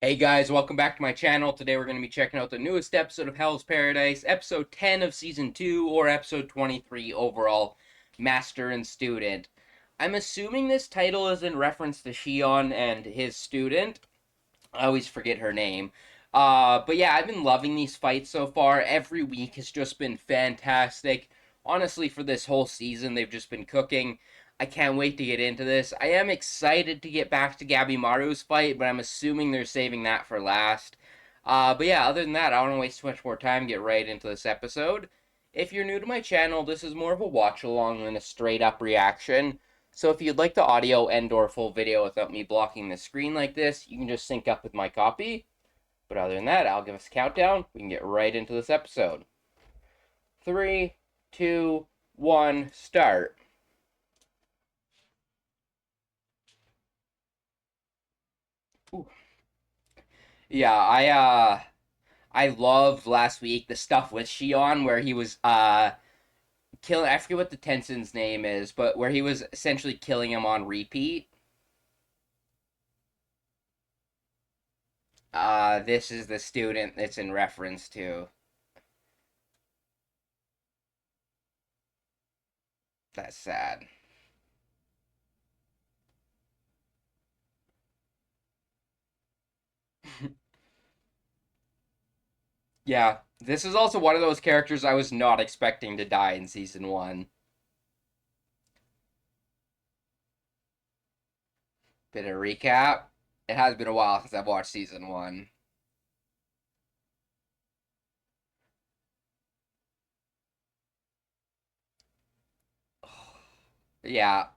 Hey guys, welcome back to my channel. Today we're going to be checking out the newest episode of Hell's Paradise, episode 10 of season 2, or episode 23 overall, Master and Student. I'm assuming this title is in reference to Shion and his student. I always forget her name. But yeah, I've been loving these fights so far. Every week has just been fantastic. Honestly, for this whole season, they've just been cooking. I can't wait to get into this. I am excited to get back to Gabimaru's fight, but I'm assuming they're saving that for last. But yeah, other than that, I don't want to waste too much more time. Get right into this episode. If you're new to my channel, this is more of a watch along than a straight up reaction. So if you'd like the audio and/or full video without me blocking the screen like this, you can just sync up with my copy. But other than that, I'll give us a countdown. We can get right into this episode. Three, two, one, start. Ooh. Yeah, I loved last week the stuff with Shion where he was killing, I forget what the Tensen's name is, but where he was essentially killing him on repeat. This is the student it's in reference to. That's sad. Yeah, this is also one of those characters I was not expecting to die in season one. Bit of recap. It has been a while since I've watched season one. Yeah,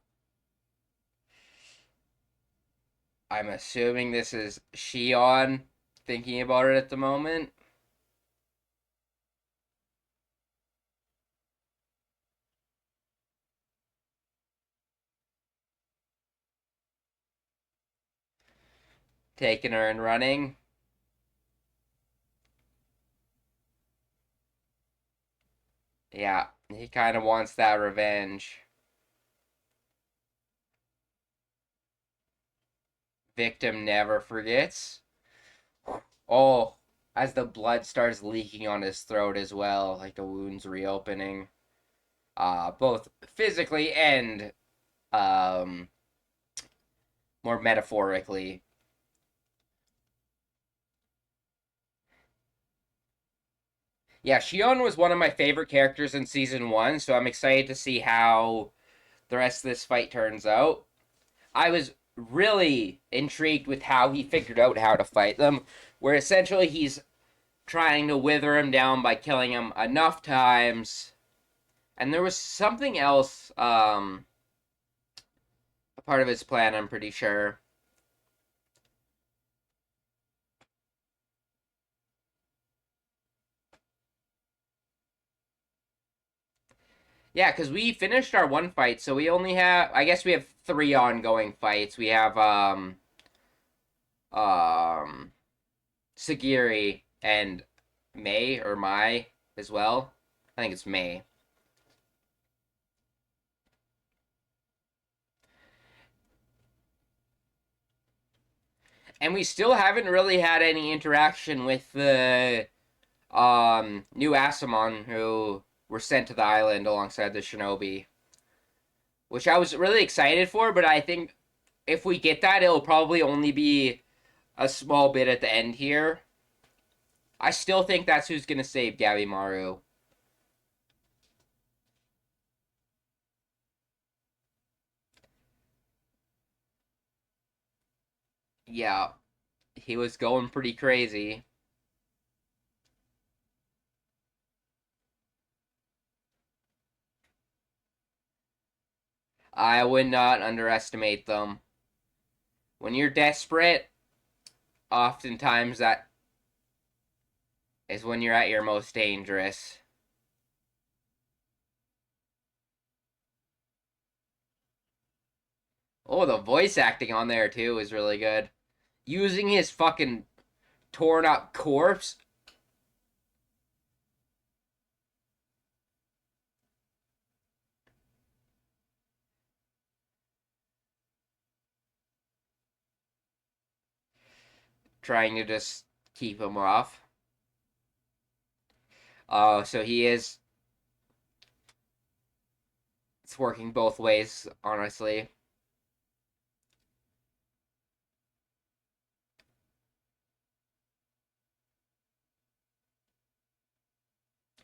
I'm assuming this is Shion thinking about it at the moment. Taking her and running. Yeah, he kind of wants that revenge. Victim never forgets. Oh, as the blood starts leaking on his throat as well, like the wound's reopening. Both physically and um more metaphorically. Yeah, Shion was one of my favorite characters in season one, so I'm excited to see how the rest of this fight turns out. I was really intrigued with how he figured out how to fight them, where essentially he's trying to wither him down by killing him enough times. And there was something else, a part of his plan, I'm pretty sure. Yeah, because we finished our one fight, so we only have, I guess we have three ongoing fights. We have, um, Sagiri and May or Mai as well. I think it's May. And we still haven't really had any interaction with the new Asamon who were sent to the island alongside the Shinobi, which I was really excited for. But I think if we get that, it'll probably only be a small bit at the end here. I still think that's who's gonna save Gabimaru. Yeah, he was going pretty crazy. I would not underestimate them. When you're desperate, oftentimes that is when you're at your most dangerous. Oh, the voice acting on there too is really good. Using his fucking torn up corpse. trying to just keep him off. Oh, so he is. It's working both ways, honestly.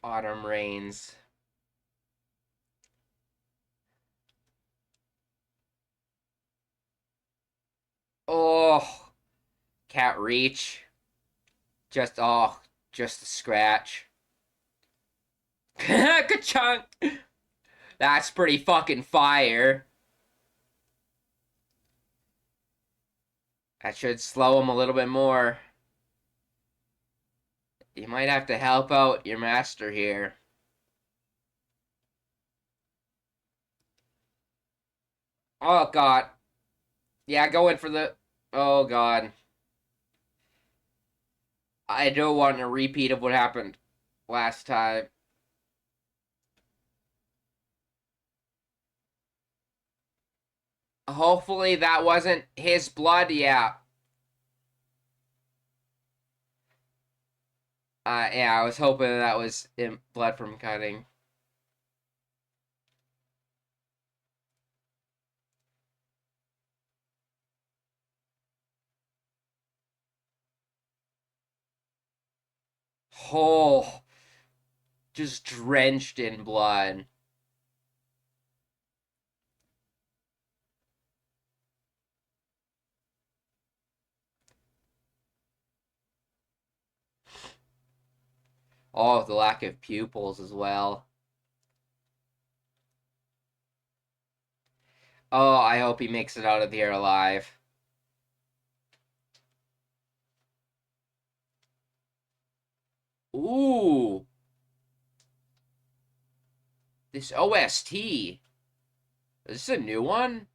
Autumn rains. Oh, can't reach. Just a scratch. Ka-chunk! That's pretty fucking fire. That should slow him a little bit more. You might have to help out your master here. Oh god. Yeah, go in for the. Oh god. I don't want a repeat of what happened last time. Hopefully that wasn't his blood. Yeah. Yeah, I was hoping that was blood from cutting. Oh, just drenched in blood. Oh, the lack of pupils as well. Oh, I hope he makes it out of here alive. Ooh, this OST. Is this a new one?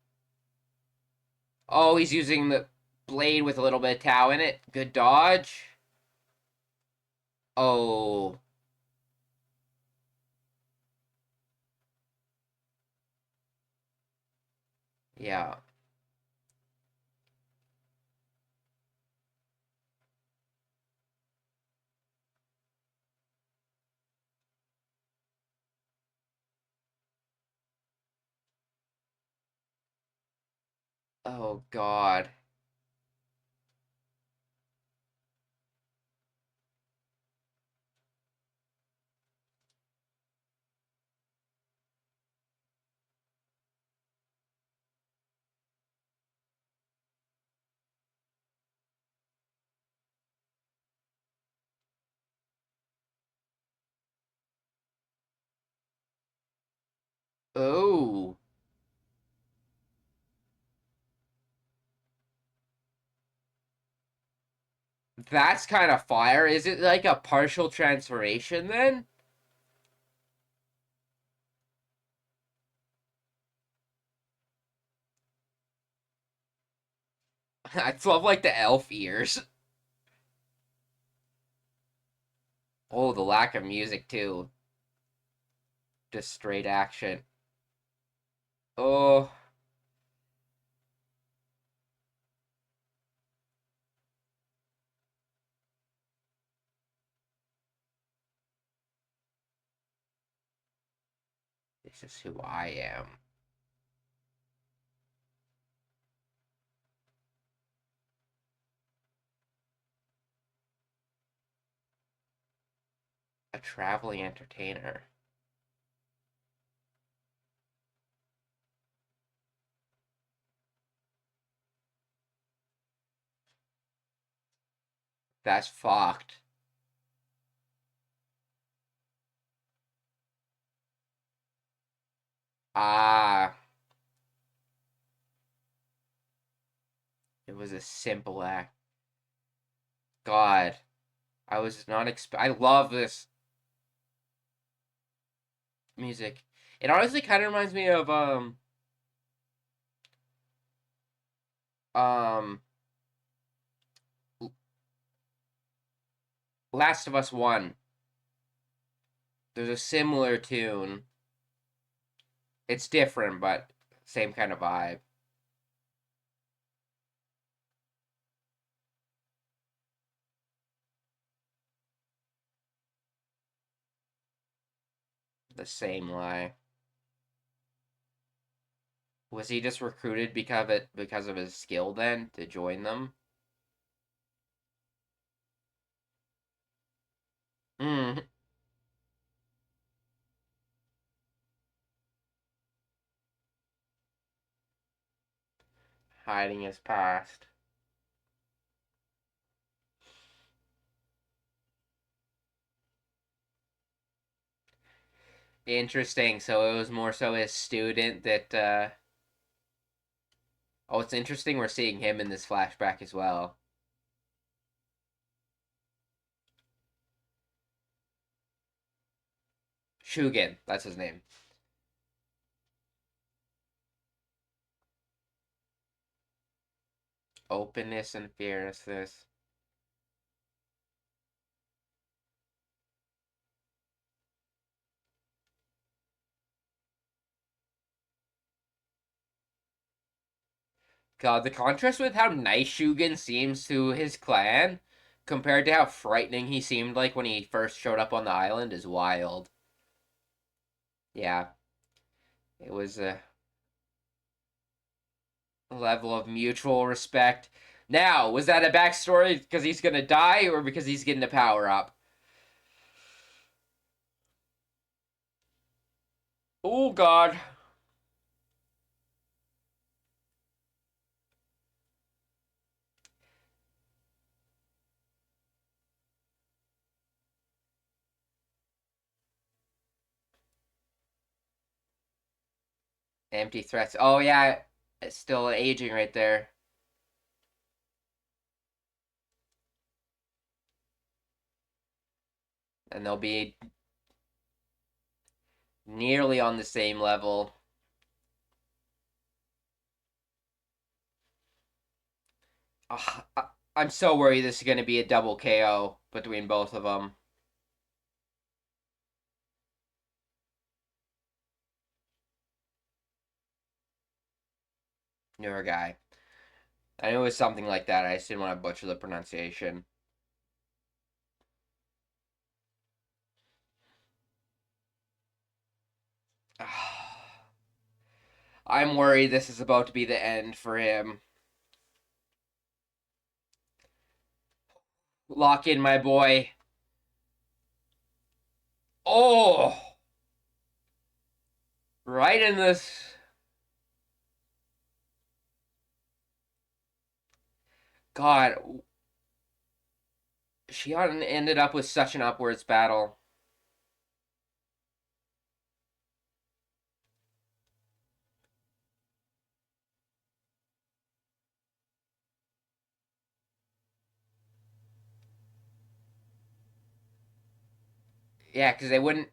Oh, he's using the blade with a little bit of Tau in it. Good dodge. Oh, yeah. Oh, God. Oh, that's kind of fire. Is it like a partial transformation then? I love like the elf ears. Oh, the lack of music too. Just straight action. Oh, this is who I am. A traveling entertainer. That's fucked. Ah, it was a simple act. God, I was not I love this music. It honestly kind of reminds me of um Last of Us 1. There's a similar tune. It's different, but same kind of vibe. The same lie. Was he just recruited because of his skill then to join them? Hmm. Hiding his past. Interesting. So it was more so his student that. Oh, it's interesting. We're seeing him in this flashback as well. Shugen, that's his name. Openness and fearlessness. God, the contrast with how nice Shugen seems to his clan compared to how frightening he seemed like when he first showed up on the island is wild. Yeah, it was a level of mutual respect. Now, was that a backstory because he's gonna die or because he's getting a power up? Oh, God. Empty threats. Oh, yeah, it's still aging right there. And they'll be nearly on the same level. Ugh, I'm so worried this is going to be a double KO between both of them. Newer guy. I knew it was something like that. I just didn't want to butcher the pronunciation. I'm worried this is about to be the end for him. Lock in, my boy. Oh! Right in this. God, Shion ended up with such an upwards battle. Yeah, because they wouldn't.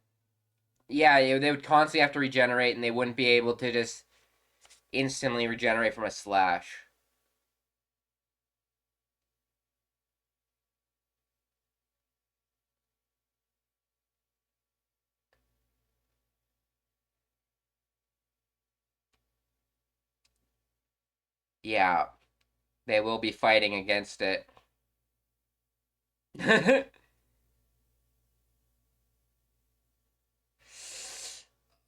Yeah, they would constantly have to regenerate, and they wouldn't be able to just instantly regenerate from a slash. Yeah, they will be fighting against it.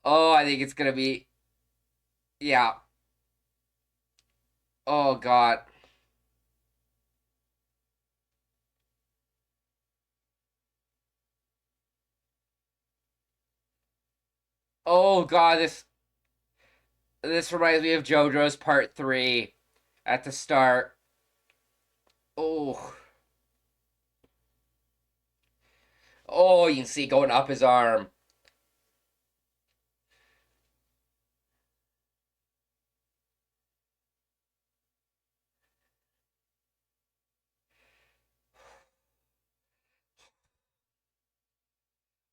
Oh, I think it's gonna be. Yeah. Oh, God. Oh, God. This reminds me of JoJo's Part 3 at the start. Oh. Oh, you can see going up his arm.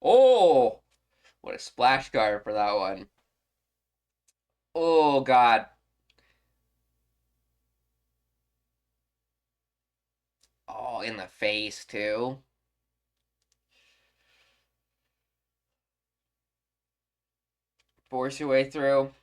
Oh, what a splash guard for that one. Oh, God. Oh, in the face, too. Force your way through.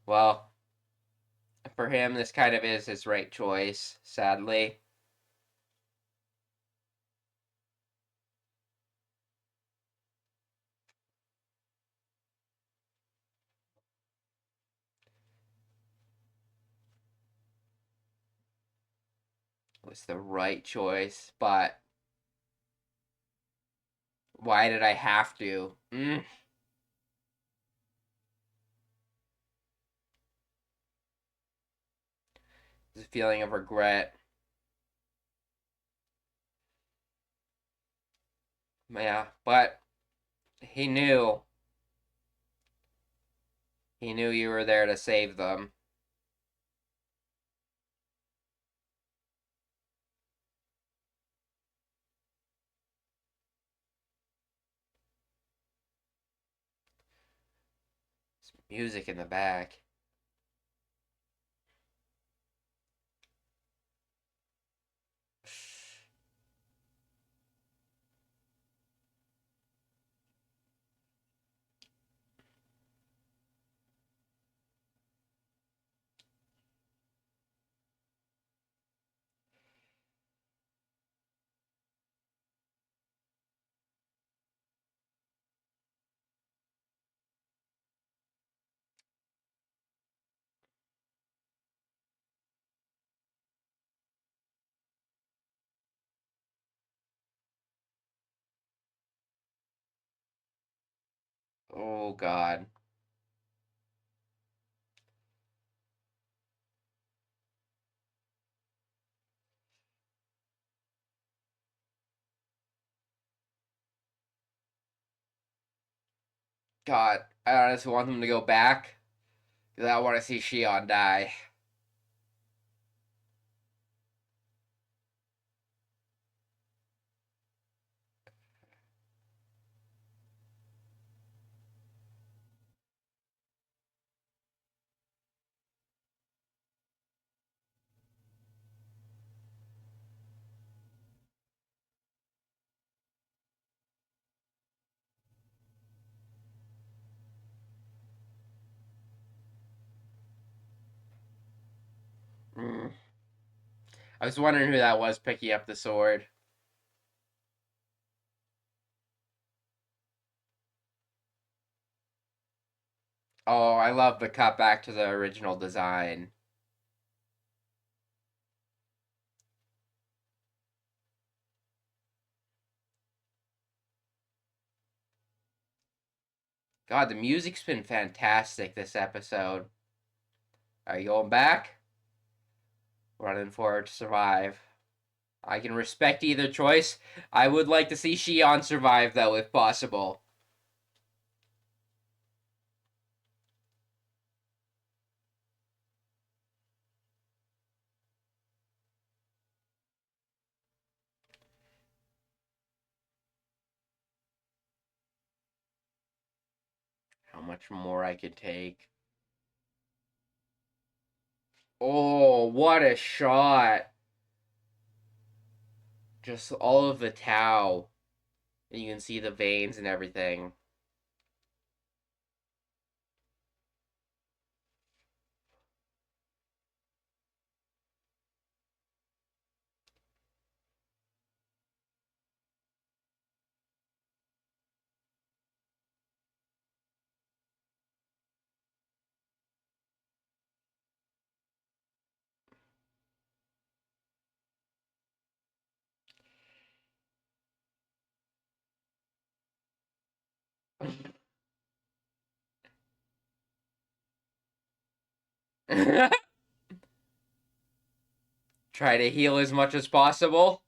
Well, for him, this kind of is his right choice, sadly. It was the right choice, but why did I have to? This feeling of regret. Yeah, but he knew. He knew you were there to save them. There's music in the back. Oh, God. God, I honestly want them to go back because I want to see Shion die. Mm. I was wondering who that was picking up the sword. Oh, I love the cut back to the original design. God, the music's been fantastic this episode. Are you going back? Running forward to survive. I can respect either choice. I would like to see Shion survive, though, if possible. How much more I could take. Oh, what a shot. Just all of the Tau. And you can see the veins and everything. Try to heal as much as possible.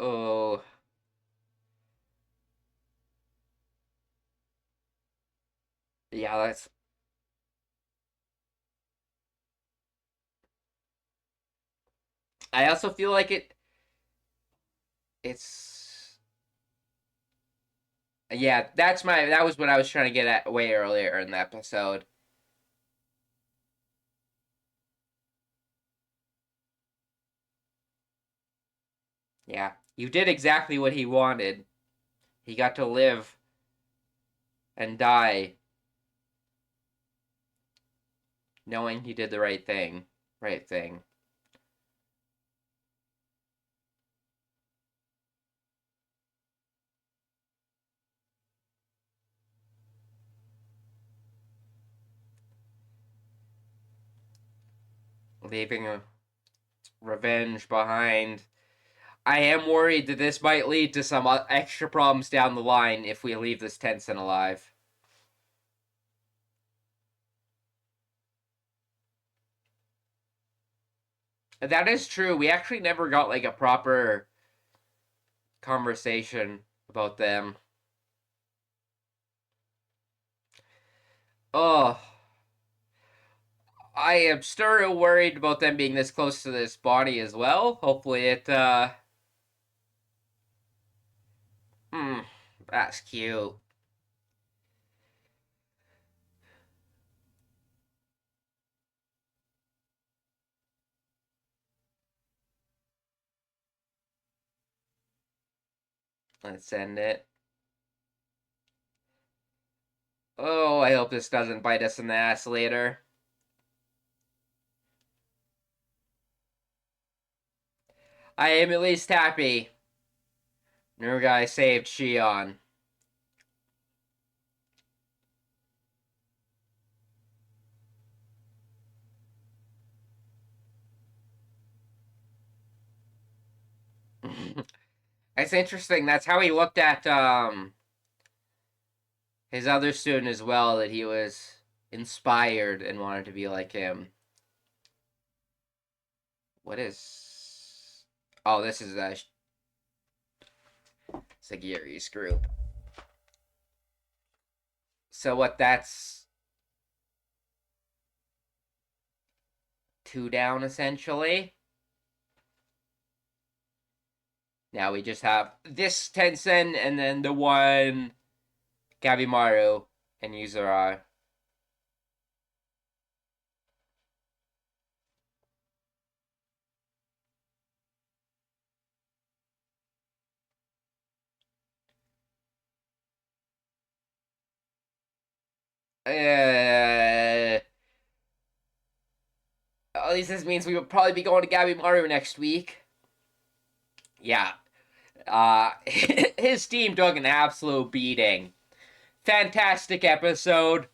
Oh, yeah, that's. I also feel like it's. Yeah, that was what I was trying to get at way earlier in the episode. Yeah, you did exactly what he wanted. He got to live and die knowing he did the right thing. Right thing. Leaving a revenge behind. I am worried that this might lead to some extra problems down the line if we leave this Tencent alive. That is true. We actually never got like a proper conversation about them. Oh, I am still worried about them being this close to this body as well. Hopefully it hmm, that's cute. Let's end it. Oh, I hope this doesn't bite us in the ass later. I am at least happy. Nurugai saved Shion. It's interesting. That's how he looked at his other student as well. That he was inspired and wanted to be like him. What is? Oh, this is Sagiri's group. So what? That's two down essentially. Now we just have this Tensen and then the one Gabimaru and Yuzura. At least this means we will probably be going to Gabimaru next week. Yeah. His team took an absolute beating. Fantastic episode.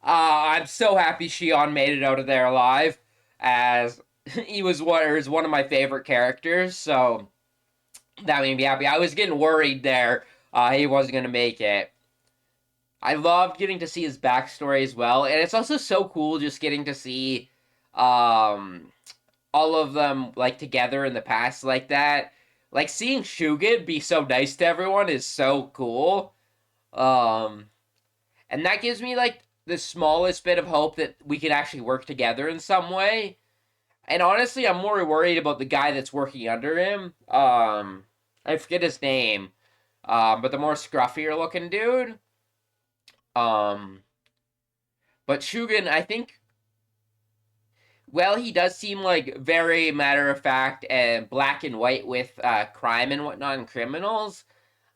I'm so happy Shion made it out of there alive, as he was one of my favorite characters. So that made me happy. I was getting worried there. He wasn't gonna make it. I loved getting to see his backstory as well, and it's also so cool just getting to see um, all of them like together in the past like that. Like seeing Shugin be so nice to everyone is so cool. Um, and that gives me like the smallest bit of hope that we can actually work together in some way. And honestly, I'm more worried about the guy that's working under him. I forget his name. But the more scruffier looking dude. Um, but Shugen, I think, well, he does seem like very matter of fact and black and white with crime and whatnot and criminals.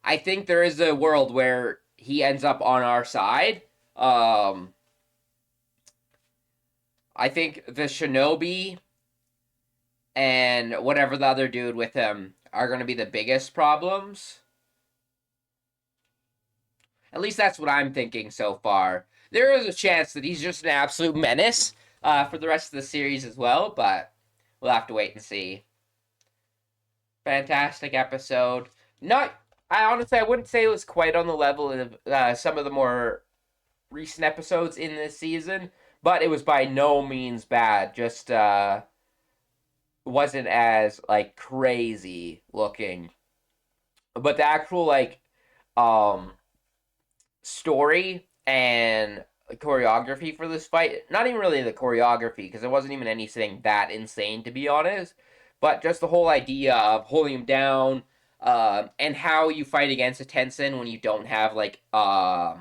I think there is a world where he ends up on our side. Um, I think the shinobi and whatever the other dude with him are going to be the biggest problems. At least that's what I'm thinking so far. There is a chance that he's just an absolute menace for the rest of the series as well, but we'll have to wait and see. Fantastic episode. Not, I honestly, I wouldn't say it was quite on the level of some of the more recent episodes in this season, but it was by no means bad. Just wasn't as like crazy looking. but the actual like um story and choreography for this fight, not even really the choreography because it wasn't even anything that insane to be honest, but just the whole idea of holding him down, and how you fight against a Tensen when you don't have like what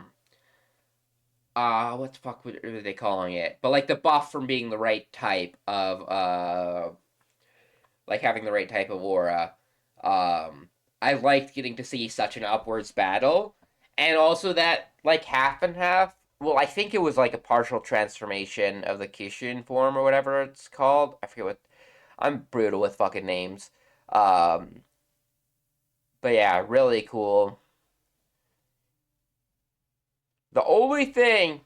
the fuck are they calling it, but like the buff from being the right type of like having the right type of aura. I liked getting to see such an upwards battle, and also that like half and half. Well, I think it was like a partial transformation of the Kishin form or whatever it's called. I forget what. I'm brutal with fucking names. Um, but yeah, really cool. The only thing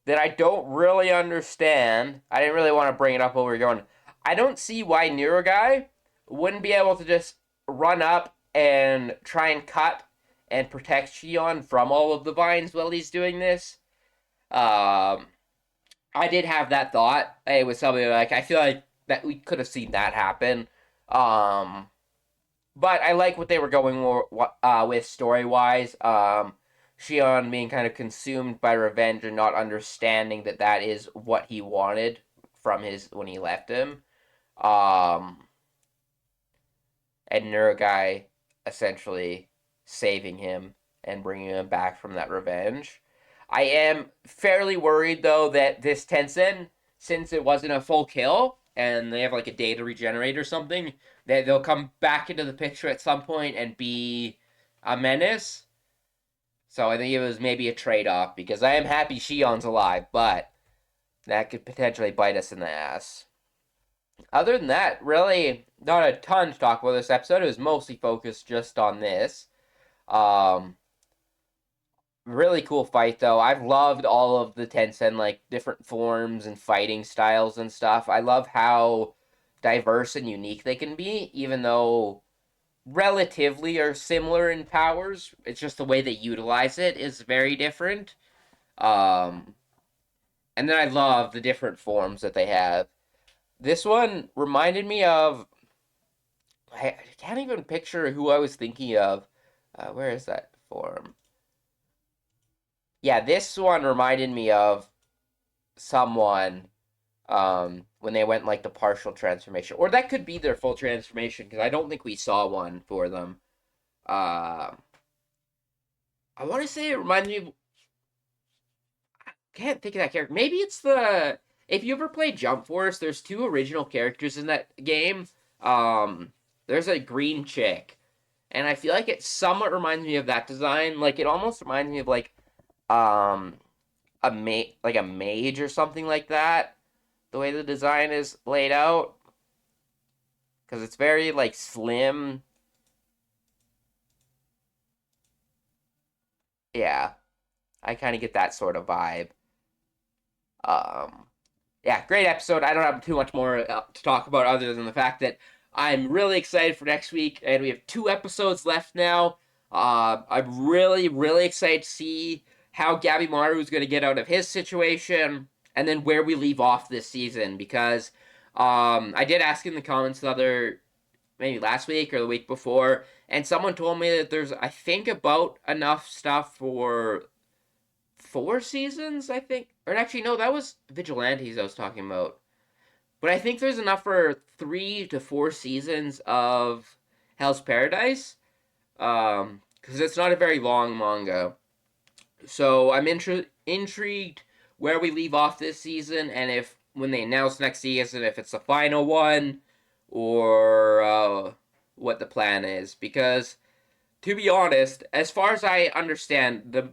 that I don't really understand, I didn't really want to bring it up while we were going. I don't see why Nurugai wouldn't be able to just run up and try and cut and protect Shion from all of the vines while he's doing this. Um, I did have that thought. It was something like I feel like that we could have seen that happen. Um, but I like what they were going with story wise. Shion being kind of consumed by revenge and not understanding that that is what he wanted from his when he left him. Um, and Nurugai essentially saving him and bringing him back from that revenge. I am fairly worried though that this Tensen, since it wasn't a full kill and they have like a day to regenerate or something, that they'll come back into the picture at some point and be a menace. So I think it was maybe a trade off because I am happy Shion's alive, but that could potentially bite us in the ass. Other than that, really not a ton to talk about this episode. It was mostly focused just on this. Um, Really cool fight though. I've loved all of the Tencent like different forms and fighting styles and stuff. I love how diverse and unique they can be, even though relatively are similar in powers. It's just the way they utilize it is very different. Um, and then I love the different forms that they have. This one reminded me of I can't even picture who I was thinking of. Where is that form? Yeah, this one reminded me of someone when they went like the partial transformation, or that could be their full transformation because I don't think we saw one for them. Uh, I want to say it reminded me. Can't think of that character. Maybe it's the if you ever played Jump Force, there's two original characters in that game. Um, there's a green chick, and I feel like it somewhat reminds me of that design. Like it almost reminds me of um like a mage or something like that. The way the design is laid out, because it's very like slim. Yeah, I kind of get that sort of vibe. Um, yeah, great episode. I don't have too much more to talk about other than the fact that I'm really excited for next week, and we have 2 episodes left now. I'm really, really excited to see how Gabby Maru is going to get out of his situation, and then where we leave off this season. Because I did ask in the comments the other maybe last week or the week before, and someone told me that there's I think about enough stuff for 4 seasons, I think. Or actually, no, that was Vigilantes I was talking about. But I think there's enough for 3 to 4 seasons of Hell's Paradise. Because it's not a very long manga. So I'm intrigued where we leave off this season, and if when they announce next season, if it's the final one, or what the plan is. Because to be honest, as far as I understand, the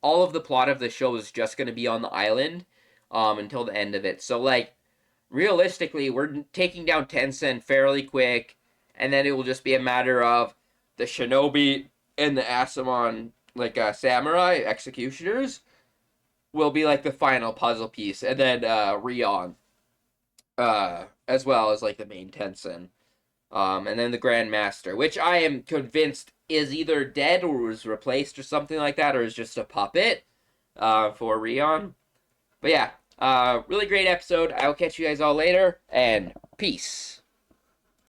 all of the plot of the show is just going to be on the island until the end of it. So, like, realistically, we're taking down Tencent fairly quick, and then it will just be a matter of the shinobi and the Asamon, like, samurai executioners, will be, like, the final puzzle piece, and then Rion, as well as, like, the main Tencent. And then the Grand Master, which I am convinced is either dead or was replaced or something like that, or is just a puppet for Rion. But yeah, really great episode. I will catch you guys all later, and peace.